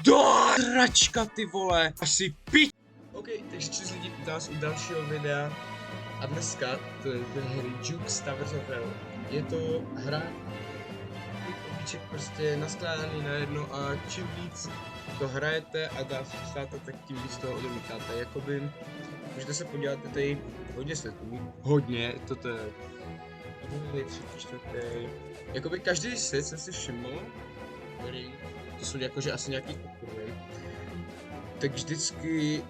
Do račka, ty vole, asi pič. OK, takže čus lidi, vítám vás u dalšího videa. A dneska to je hry Jukes Towers of Hell. Je to hra, oblíček prostě naskládaný na jedno a čím víc to hrajete a dá se přestáte, tak tím víc toho odmítáte. Jakoby, můžete se podívat tady hodně světů, hodně, toto je třetí, čtvrtý. Jakoby každý svět jsem si všiml, který, to jsou jakože asi nějaký okruhy, tak vždycky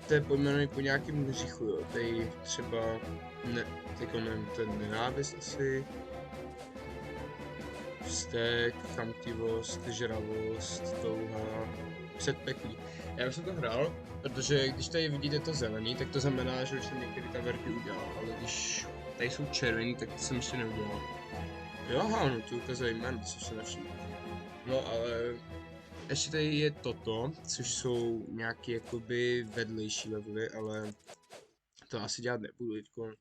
to je pojmenovaný po nějakým hříchu, jo. Tady třeba, ne, teďko nevím, ten nenávist asi, vztek, chamtivost, žravost, touha, předpeklí. Já už jsem to hrál, protože když tady vidíte to zelený, tak to znamená, že už jsem některé taverky udělal, ale když tady jsou červený, tak to jsem ještě neudělal. Jo, aha, no to ukazuje jméno, co se nevšiml. No ale ještě tady je toto, což jsou nějaké jakoby vedlejší levely, ale to asi dělat nebudu teďko.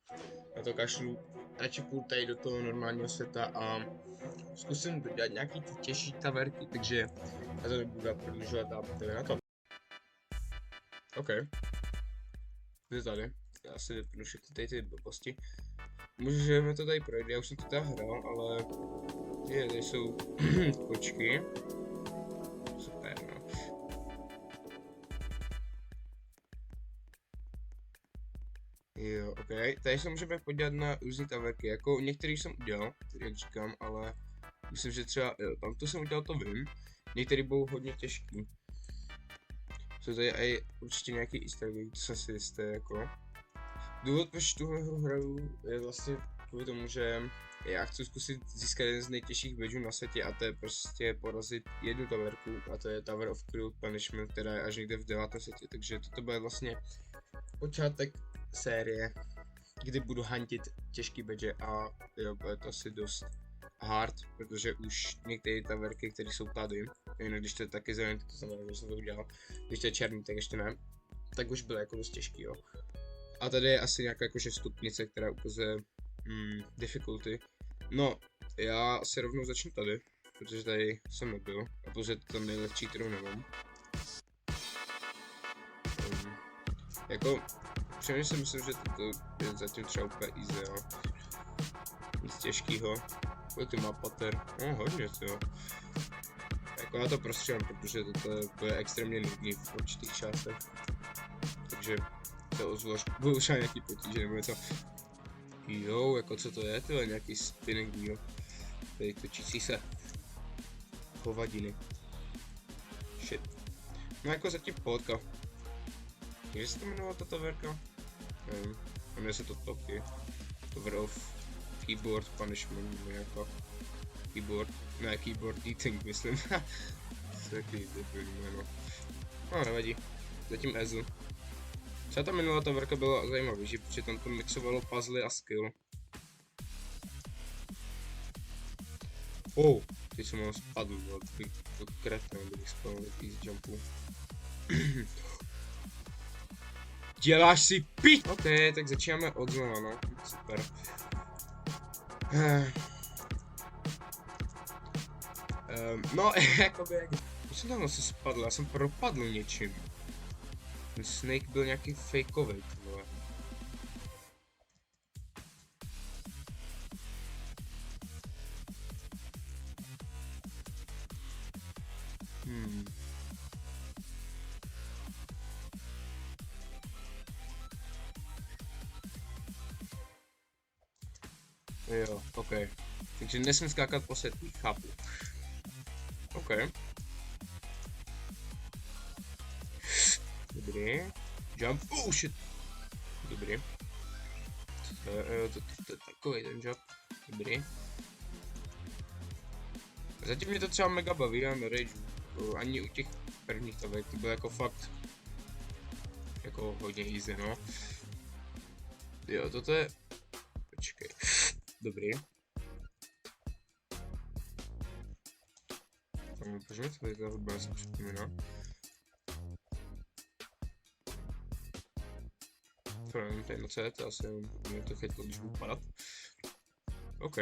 Na to kašlu, radši půjdu tady do toho normálního světa a zkusím dělat nějaký ty těžší taverky, takže já to nebudu prodlužovat a jdeme na to. OK. Jde tady. Já si vypnu všechny tady ty blbosti. Můžeme to tady projít, já už jsem to tady hrál, ale tady jsou kočky. Super, no. Jo, OK. Tady se můžeme podívat na různé taverky, jako některý jsem udělal, jak říkám, ale myslím, že třeba, jo, tam to jsem udělal, to vím. Některý budou hodně těžký. Jsou tady i určitě nějaký easter egg, to jsem si jistý, jako. Důvod, proč tuhle hru hraju, je vlastně kvůli tomu, že já chci zkusit získat jeden z nejtěžších badgeů na světě a to je prostě porazit jednu taverku a to je Tower of Cruel Punishment, která je až někde v 9. světě, takže toto bude vlastně počátek série, kdy budu huntit těžký badge a jo, bude to asi dost hard, protože už některé taverky, které jsou tady, jinak když to je taky zelený, to znamená, že jsem to udělal, když to je černý, tak ještě ne, tak už bylo jako dost těžký, jo. A tady je asi nějaká jakože stupnice, která ukazuje difficulty. No, já si rovnou začnu tady, protože tady jsem nebyl, a protože to tam nejlehčí, kterou nemám. Jako, přemýšlím si myslím, že toto je zatím třeba úplně easy, jo. Nic těžkýho. Kolik ty má pater? No, hodně, jo. Jako já to prostřílám, protože to je extrémně nudný v určitých částech. Takže to ozvlášť, budou třeba nějaký potíže nebo něco. Jo, jako co to je, to je nějaký spinning wheel. Tady točící se hovadiny. Shit. No jako zatím pohodka. Jak se to jmenovala ta taverka? Nevím, jmenuje se to Toky. Tower of Keyboard Punishment nebo jako Keyboard, ne Keyboard Eating myslím. Takový debilní jméno. No nevadí, zatím Ezu. Třeba ta minulá taverka byla zajímavější, protože tam to mixovalo puzzle a skill. Oh, teď jsem ho spadl, to kretno, kdybych spadl do easy jumpu. Děláš si pič! OK, tak začínáme od znova, no, super. No, jakoby, jak jsem tam asi spadl, já jsem propadl něčím. Ten Snake byl nějaký fakeový, ty vole. Jo, OK. Takže nesmím skákat po světlí, chápu. OK. Dobrý. Jump. Oh shit. Dobrý. To je takový ten jump. Dobrý. Zatím mě to třeba mega baví, já nerage. Ani u těch prvních tabek, to bylo jako fakt jako hodně easy, no. Jo, toto je... Počkej. Dobrý. Proč mi tady ta hudba se připomíná? To nevím, tady moc je, to asi mě to chytlo, když budu padat. OK.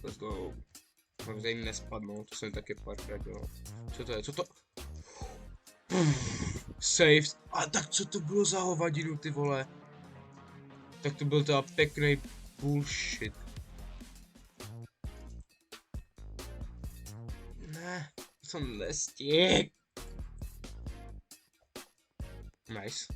Let's go. Mám tady nespadnout, to jsem taky párkrát dělal. Co to je? Co to? Saves. A tak co to bylo za hovadinu, ty vole? Tak to byl teda pěkný bullshit. Ne, to jsem nestihl. Nice.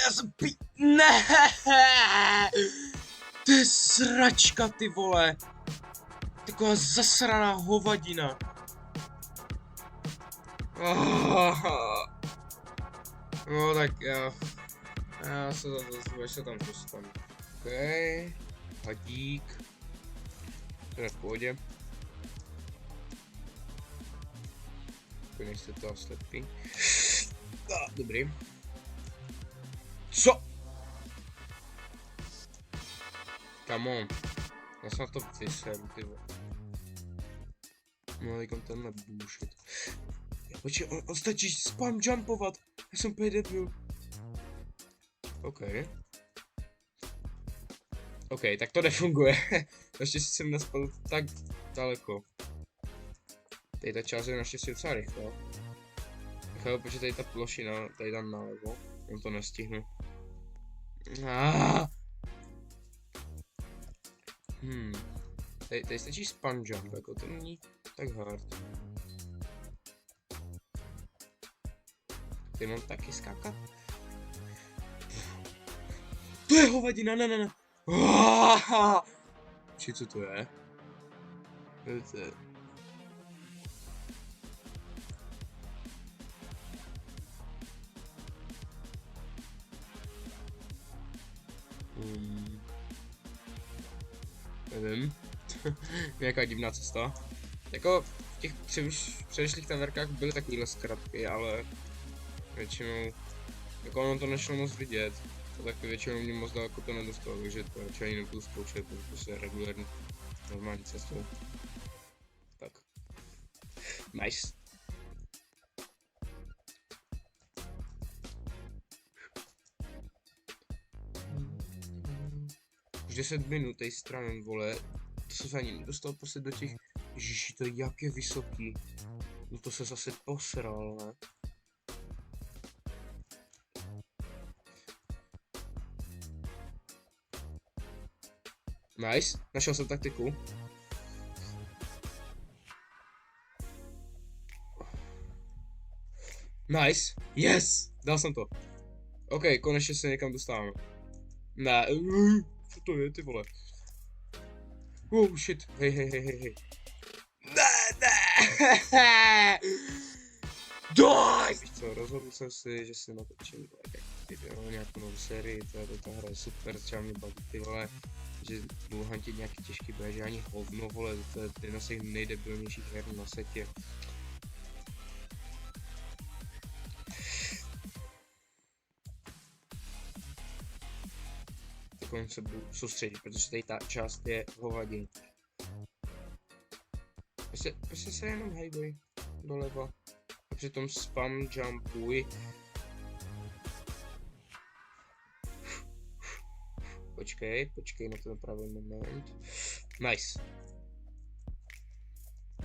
Já jsem Ne! To je sračka, ty vole. Taková zasraná hovadina. No tak já se zase tam dostanu. OK. Hadík. To je v pohodě. Konečně to slepý. Dobrý. Co? Come on. Já jsem na to vysem, ty vole. No, teďkom tenhle bullshit. Počkej, on stačí spam jumpovat. Já jsem úplně debil. OK. OK, tak to nefunguje. Naštěstí jsem nespadl tak daleko. Tady ta část je naštěstí docela rychlá. Chápu, protože tady ta plošina, tady tam nalevo. On to nestihnu. Tady stačí spam jump, jako to není tak hard. Tady mám taky skákat. To je hovadina, ne. Či co to je? To je... Nevím. Nějaká divná cesta. Jako v těch předešlých taverkách byly takovýhle zkratky, ale většinou jako ono to nešlo moc vidět. To taky většinou mě moc daleko to nedostalo, takže to radši ani nebudu zkoušet, protože je regulární normální cestou. Tak. Nice. Už 10 minut tady stranem, vole. To jsem se ani nedostal prostě do těch... Ježiši, to jak je vysoký. No to se zase posral, ne? Nice, našel jsem taktiku. Nice, yes, dal jsem to. OK, konečně se někam dostáváme. Ne, co to je, ty vole? Oh shit, hej. Ne! Doj! Víš co, rozhodl jsem si, že si natočím video, nějakou novou sérii, ta hra je super, třeba mě baví, ty vole, že budu hantit nějaký těžký boje, že ani hovno, vole, to je jedna z těch nejdebilnějších her na světě. Tak se budu soustředit, protože tady ta část je hovadin. Prostě se jenom hejbej doleva. A přitom spam jumpuj. Počkej na ten pravý moment. Nice.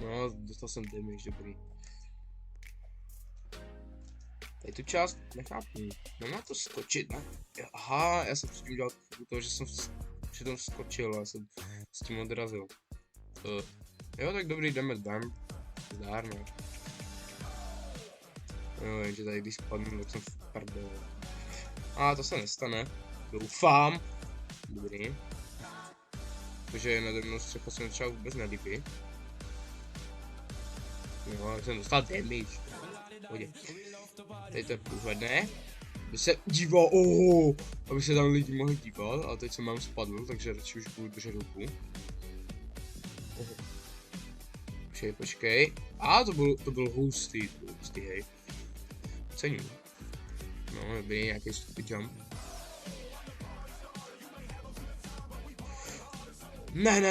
No, dostal jsem damage, dobrý. Tady tu část nechápu. Mám na to skočit, ne? Aha, já jsem předtím dělal to, že jsem přitom skočil, já jsem s tím odrazil. Jo, tak dobrý, jdeme tam. Zdárno. Jo, jenže tady když spadnu, tak jsem v prdele. A to se nestane. Doufám. Dobrý. Takže nade mnou střecha se mi třeba vůbec nelíbí. Jo, tak jsem dostal damage. Pojď. Tady to je průhledné. Aby se díval, aby se tam lidi mohli dívat, ale teď jsem mám spadl, takže radši už budu držet ruku. Počkej. To byl hustý, hej. Cením. No, nebyl nějaký stupid jump. Ne.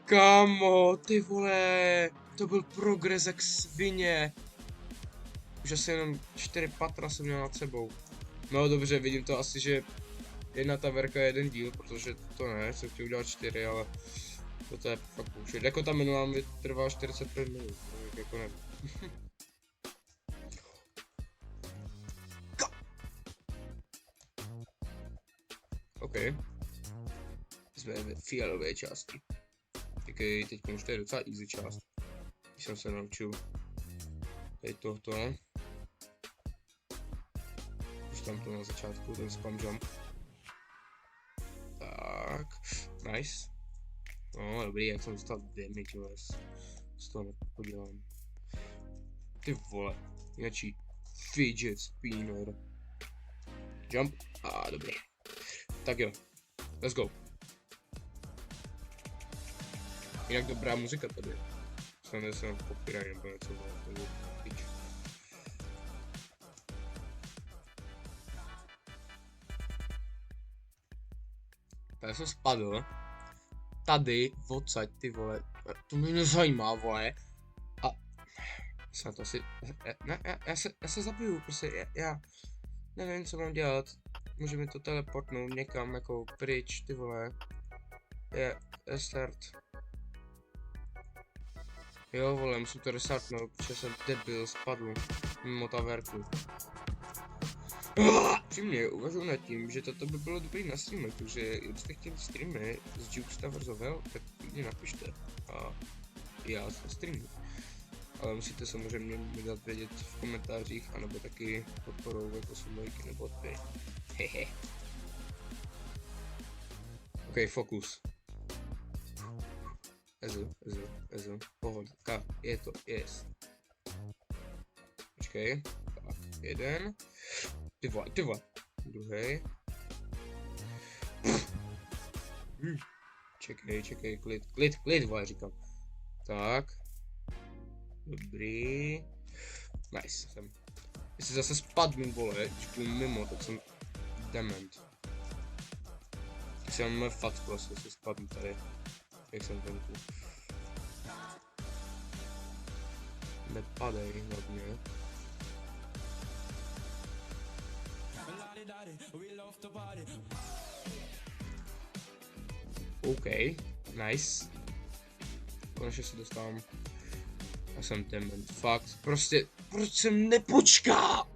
Kamo, ty vole, to byl progres jak svině. Už asi jenom 4 patra jsem měl nad sebou. No dobře, vidím to asi, že jedna taverka je jeden díl, protože to ne, jsem chtěl udělat 4, ale to je fakt bullshit. Jako ta minulá mi trvala 45 minut, tak jako ne. OK. Jsme ve fialové části. Taký, teď už to je docela easy část. Když jsem se naučil tady tohoto. Už tam to na začátku, ten spam jump. Tak, nice. No dobrý, jak jsem dostal damage, ale z toho nepodělám. Ty vole, jináčí fidget spinner. Jump, dobrý. Tak jo, let's go. Jinak dobrá muzika tady. Snad se nám copyright nebo něco, takže pič. Tak jsem spadl. Tady, odsaď, ty vole, to mě nezajímá, vole. A snad to asi, ne, já se zabiju, prostě, já nevím, co mám dělat. Můžeme to teleportnout někam, jako pryč, ty vole. Restart. Jo, vole, musím to restartnout, protože jsem debil, spadl mimo taverku. Přímě, uvažuji nad tím, že toto by bylo dobrý na streamech, takže kdybyste chtěli streamy z Jukes Towers of Hell, tak klidně napište a já se streamu. Ale musíte samozřejmě mi dát vědět v komentářích, anebo taky podporou jako sublajky nebo odběry. Hehe. OK, fokus. Ezu, pohodka, je to, yes. Počkej, tak, jeden. Ty vole, druhý. Čekej, klid, vole, říkám. Tak. Dobrý. Nice, jsem. Jestli zase spadnu, vole, když půjdu mimo, tak jsem dement. Jestli mám moje facku, asi se spadnu tady. Jak jsem venku. Nepadej hlavně. OK, nice. Konečně se dostávám. Já jsem dement, fakt. Prostě, proč jsem nepočká?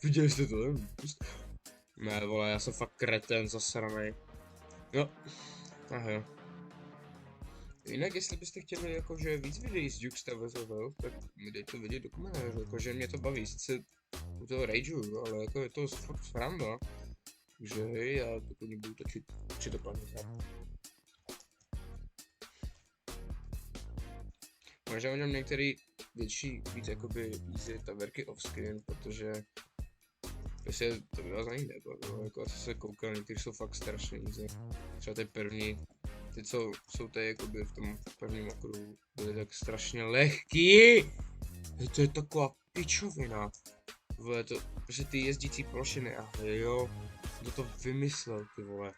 Viděli jste to? Ne, vole, já jsem fakt kreten zasranej. Jo. Aha. Jinak, jestli byste chtěli jakože víc videí z Jukes Towers of Hell, tak mi dejte vidět do komentářů, jakože mě to baví, sice u toho rageu, ale jako je to fakt sranda. Takže já to klidně budu točit, či to plně tak. Možná udělám některý větší, víc jakoby easy taverky off-screen, protože prostě to by vás ani nebavilo, jako asi se koukal, některý jsou fakt strašně easy. Třeba ty první, ty co jsou tady jakoby v tom prvním okruhu, byly tak strašně lehký. To je taková pičovina. Vole, to, protože ty jezdící plošiny, jo, kdo to vymyslel, ty vole.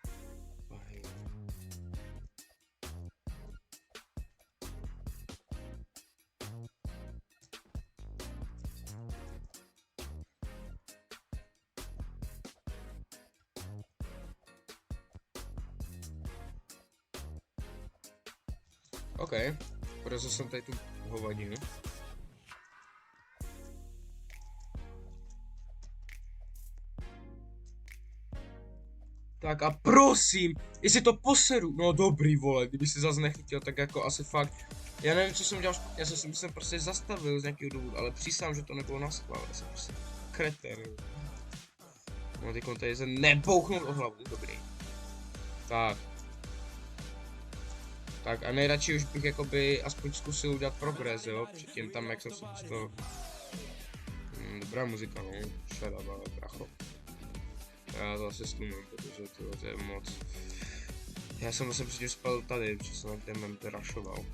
OK, proto jsem tady tu hovadinu. Tak a prosím, jestli to poseru, no dobrý vole, kdyby si zase nechytil, tak jako asi fakt. Já nevím, co jsem dělal, já jsem se prostě zastavil z nějakého důvodu, ale přísám, že to nebylo na schvál, já jsem prostě kreten. No teď tady se nebouchnout o hlavu, dobrý. Tak. Tak a nejradši už bych jakoby aspoň zkusil udělat progres, jo, předtím tam jak jsem si to... dobrá muzika, no, shut up, ale bracho. Já zase stlumím, protože to je moc. Já jsem vlastně předtím spal tady, protože jsem ten moment rašoval.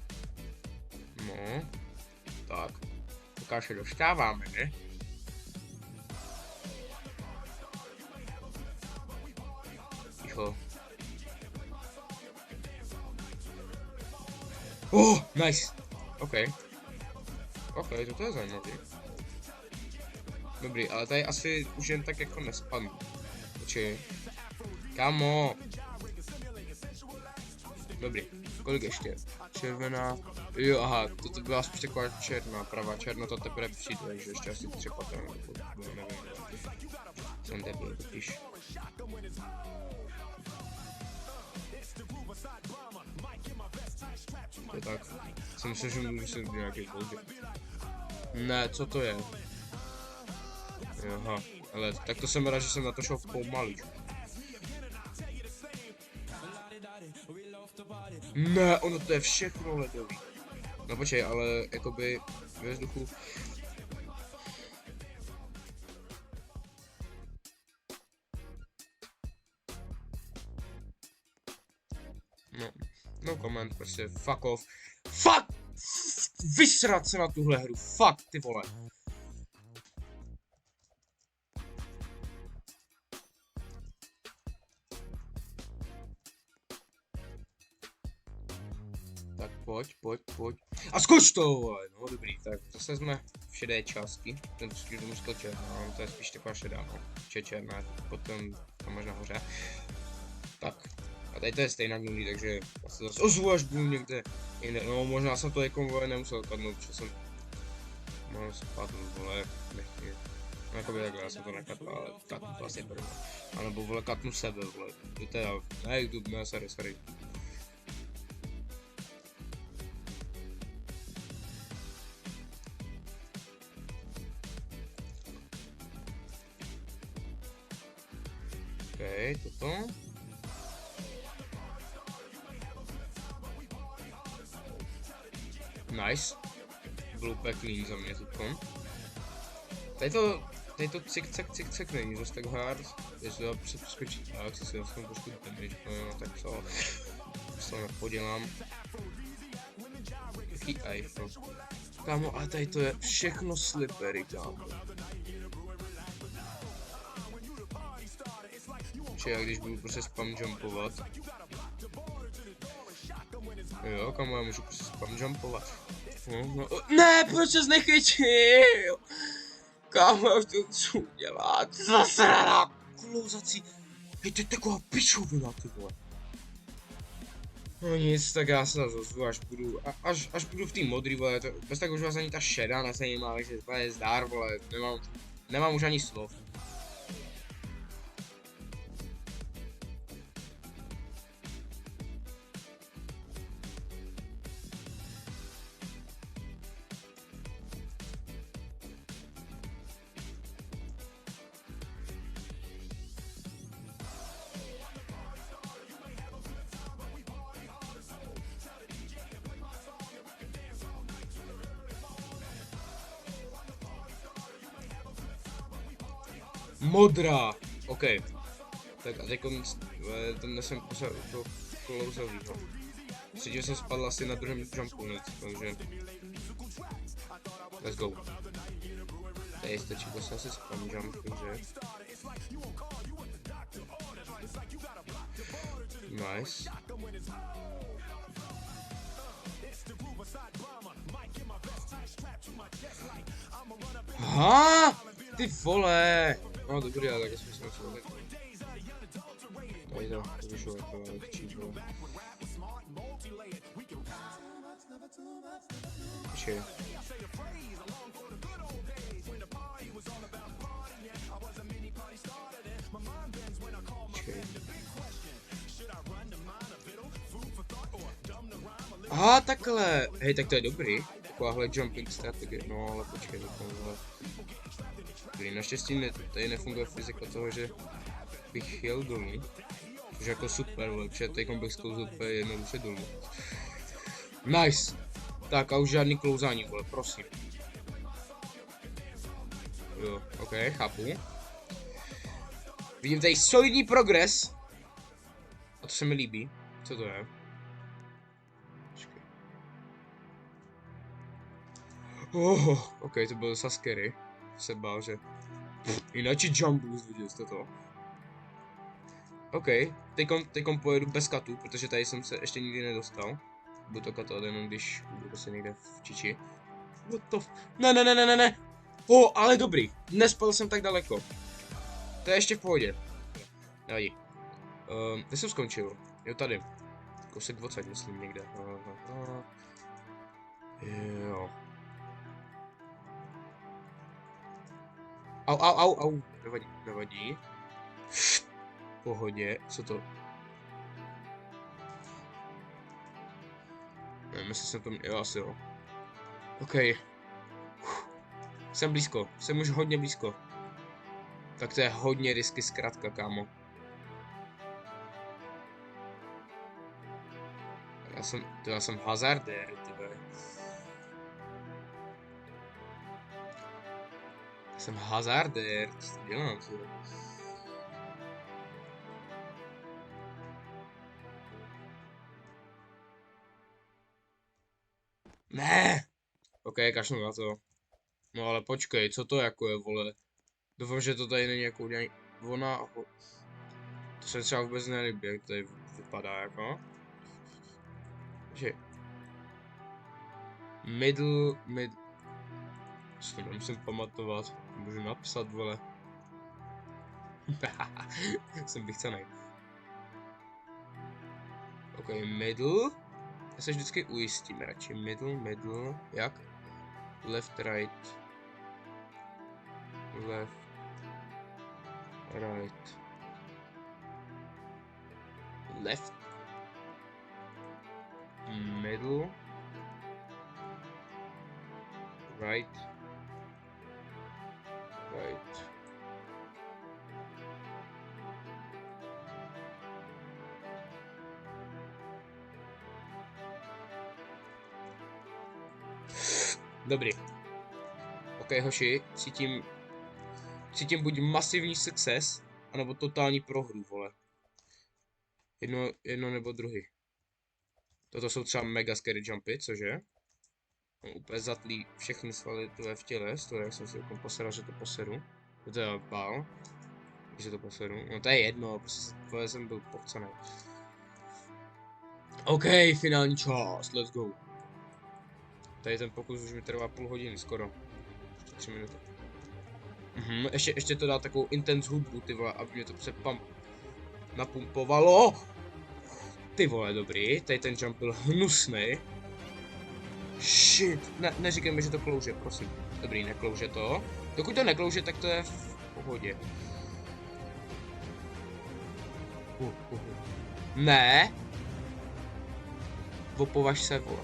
No, tak. Pokud se dostáváme, ne? Ticho. Oh, nice. OK. OK, toto je zajímavý. Dobrý, ale tady asi už jen tak jako nespadnu. Počkej. Kámo. Dobrý, kolik ještě? Červená. Jo, aha, toto byla spíš taková černá, pravá černá, to teprve přijde, takže ještě asi 3 patrony, nevím. Jsem debil, totiž. To je tak. Jsem myslel, že můžu si nějaký boldě. Ne, co to je? Aha, ale tak to jsem rád, že jsem na to šel pomaličku. Ne, ono to je všechno ledový. No počkej, ale jakoby ve vzduchu. No comment, prostě fuck off. Fuck! Vysrat se na tuhle hru, fuck ty vole. Tak pojď. A skoč to, vole, no dobrý, tak zase jsme v šedé části, ten prostě tomu skočil, no, to je spíš taková šedá, no, černá, potom tam možná nahoře. Tak, a tady to je stejná gnulí, takže já se zase ozvu, až budu někde jinde, no možná jsem to jako nemusel padnout, protože jsem mohl spadnout, vole, nechci. No jakoby takhle, já jsem to nekatl, ale katnu to asi prvně. A nebo vole, katnu sebe, vole, to je, ne, YouTube, ne, sorry. OK, toto. Nice. Bylo pěkný za mě teďkon. Tady to cik není zase tak hard. Jestli to dá přeskočit tak, si dostanu trošku damage, no tak to nepodělám. Jaký iPhone. Kámo, a tady to je všechno slippery, kámo. Já když budu prostě spam jumpovat. Jo, kámo, já můžu prostě spam jumpovat. No. Ne, proč jsi nechytil? Kámo, já už to chci udělat. Zase na klouzací. Hej, to je taková pičovina, ty vole. No nic, tak já se zazvu, až budu v té modrý, vole, to, bez tak už vás ani ta šedá nezajímá, takže to je zdár, vole, nemám už ani slov. Modrá, OK. Tak a teďko ten nesem to klouzavýho. Cítil jsem spadl asi na druhém jumpu, ne? Takže let's go. Tady stačí to asi spam jump, takže nice. Aha, ty vole. No dobrý, ale tak jsme se museli tak. Tady to vyšlo jako lehčí, vole. Počkej. Aha, takhle. Hej, tak to je dobrý. Takováhle jumping strategie. No, ale počkej, tohle. Dobrý, naštěstí tady nefunguje fyzika toho, že bych jel dolů. Což jako super, protože teď bych sklouzl úplně jednoduše dolů. Nice. Tak a už žádný klouzání, vole, prosím. Jo, OK, chápu. Vidím tady solidní progres. A to se mi líbí. Co to je? OK, to byl zase scary. Se bál, že... Jináči jump boost, viděl jste to? OK, teďkom pojedu bez katů, protože tady jsem se ještě nikdy nedostal. Budu to katovat jenom když budu prostě někde v čiči. What the ne. Ale dobrý, nespadl jsem tak daleko. To je ještě v pohodě. Nevadí. Kde jsem skončil? Jo, tady. Kousek odsaď, myslím, někde. Jo. Au. Nevadí. Pohodě, co to? Nevím, jestli jsem to... Jo, asi jo. OK. Jsem blízko, jsem už hodně blízko. Tak to je hodně risky zkrátka, kámo. Já jsem hazardér, tyhle. Já jsem hazardér, co dělám, tyhle. Ne! OK, kašlu na to. No ale počkej, co to jako je, vole? Doufám, že to tady není jako udělaný... Ona... To se třeba vůbec nelíbí, jak tady vypadá, jako. Že... Middle... Si to nemusím pamatovat. Můžu napsat, vole. Jsem vychcenej. OK, middle. Já se vždycky ujistím radši. Middle. Jak? Left, right. Left. Right. Left. Middle. Right. Right. Dobrý. OK, hoši, cítím buď masivní success, anebo totální prohru, vole. Jedno nebo druhý. Toto jsou třeba mega scary jumpy, cože? Mám úplně zatlý všechny svaly tvoje v těle, z toho jak jsem si jako poseral, že to poseru. To je bál, že to poseru. No to je jedno, prostě tvoje jsem byl pochcený. OK, finální část, let's go. Tady ten pokus už mi trvá půl hodiny skoro. Ještě 3 minuty. Ještě to dá takovou intense hudbu, ty vole, aby mě to napumpovalo. Ty vole, dobrý, tady ten jump byl hnusný. Shit, neříkej mi, že to klouže, prosím. Dobrý, neklouže to. Dokud to neklouže, tak to je v pohodě. Ne. Vopovaž se, vole.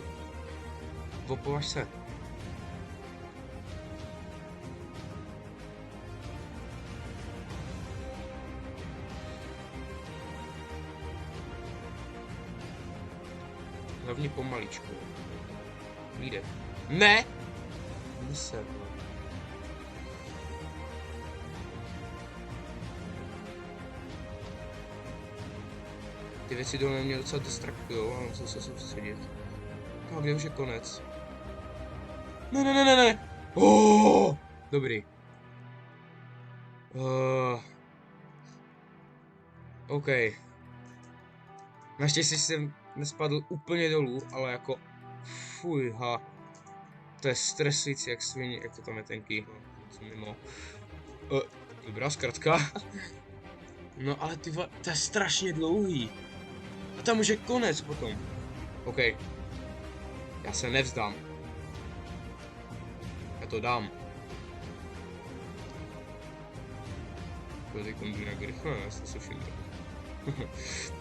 Vopovaž se. Hlavně pomaličku. Výjde. Ne! Se. Ty věci dole mě docela distraktujou, ale musím se soustředit. No, kde už je konec? Ne. Oh, dobrý. OK. Naštěstí jsem nespadl úplně dolů, ale jako... Fuj, ha. To je stresující jak svině, jak to tam je tenký. Jsem mimo. Dobrá zkratka. No ale ty to je strašně dlouhý. A tam už je konec potom. OK. Já se nevzdám. Já to dám. Teď jdu nějak rychle, já jsem se všiml.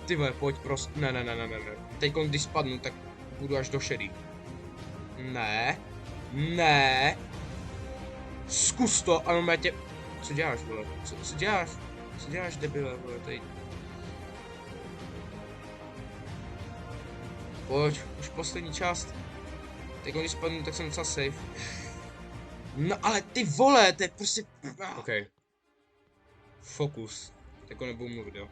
Ty vole, pojď prostě. Ne. Teď když spadnu, tak budu až do šedý. Ne. Zkus to, ano, já tě... Co děláš, vole? Co děláš? Co děláš, debile, vole, tady? Pojď, už poslední část. Teď když spadnu, tak jsem docela safe. No ale ty vole, to je prostě... OK. Fokus. Tako nebudu mluvit, jo.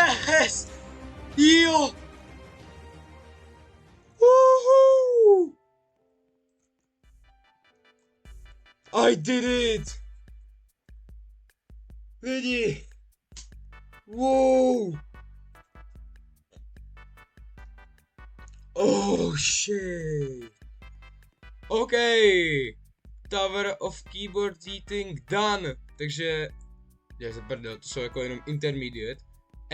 Yes! Jo! Woohoo! I did it! Lidi! Wow! Oh shit! OK! Tower of Keyboard Eating done! Takže... Já se prdel, to jsou jako jenom intermediate,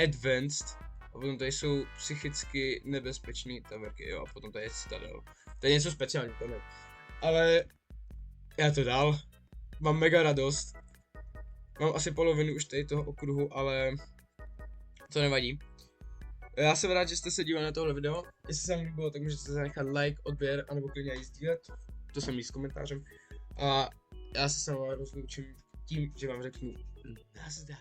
advanced, a potom tady jsou psychicky nebezpečný taverky, jo, a potom tady je Citadel. To je něco speciálního, to ne. Ale já to dal, mám mega radost. Mám asi polovinu už tady toho okruhu, ale to nevadí. Já jsem rád, že jste se dívali na tohle video. Jestli se vám líbilo, tak můžete zanechat like, odběr, anebo klidně i sdílet. To jsem jí s komentářem. A já se s vámi rozloučím tím, že vám řeknu nazdar.